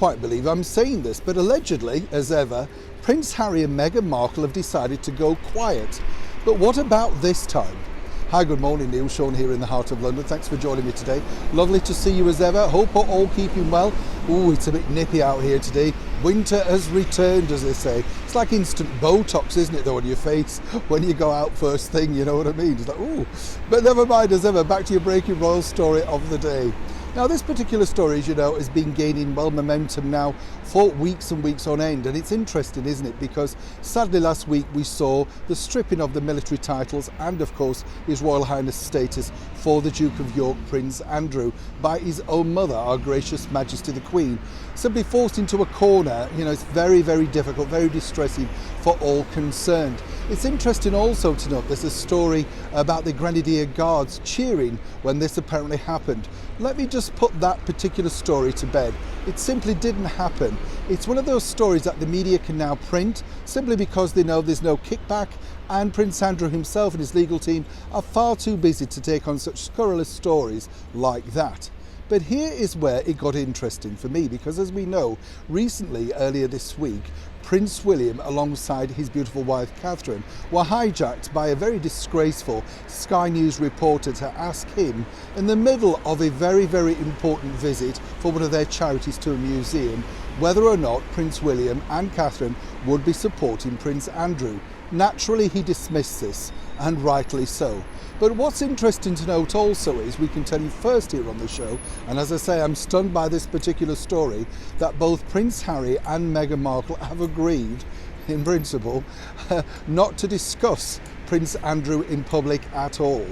Quite believe I'm saying this, but allegedly, as ever, Prince Harry and Meghan Markle have decided to go quiet. But what about this time? Hi, good morning, Neil. Sean here in the heart of London. Thanks for joining me today. Lovely to see you as ever. Hope you're all keeping well. Ooh, it's a bit nippy out here today. Winter has returned, as they say. It's like instant Botox, isn't it, though, on your face when you go out first thing, you know what I mean? It's like, ooh. But never mind, as ever, back to your breaking royal story of the day. Now, this particular story, as you know, has been gaining momentum now for weeks and weeks on end. And it's interesting, isn't it? Because sadly last week we saw the stripping of the military titles and, of course, His Royal Highness status for the Duke of York, Prince Andrew, by his own mother, Our Gracious Majesty the Queen. Simply forced into a corner. You know, it's very, very difficult, very distressing for all concerned. It's interesting also to note there's a story about the Grenadier Guards cheering when this apparently happened. Let me just put that particular story to bed. It simply didn't happen. It's one of those stories that the media can now print simply because they know there's no kickback, and Prince Andrew himself and his legal team are far too busy to take on such scurrilous stories like that. But here is where it got interesting for me, because as we know, recently, earlier this week, Prince William, alongside his beautiful wife Catherine, were hijacked by a very disgraceful Sky News reporter to ask him, in the middle of a very, very important visit for one of their charities to a museum, whether or not Prince William and Catherine would be supporting Prince Andrew. Naturally, he dismissed this, and rightly so. But what's interesting to note also is, we can tell you first here on the show, and as I say, I'm stunned by this particular story, that both Prince Harry and Meghan Markle have agreed, in principle, not to discuss Prince Andrew in public at all.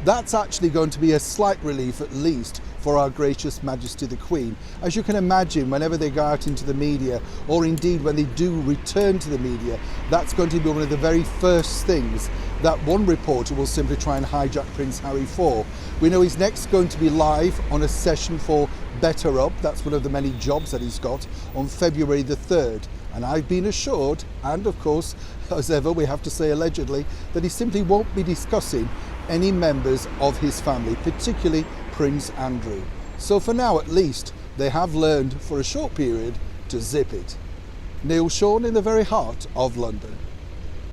That's actually going to be a slight relief, at least, for Our Gracious Majesty the Queen. As you can imagine, whenever they go out into the media, or indeed when they do return to the media, that's going to be one of the very first things that one reporter will simply try and hijack Prince Harry for. We know he's next going to be live on a session for Better Up, that's one of the many jobs that he's got, on February the 3rd. And I've been assured, and of course, as ever, we have to say allegedly, that he simply won't be discussing any members of his family, particularly Prince Andrew. So for now, at least, they have learned for a short period to zip it. Neil Sean in the very heart of London.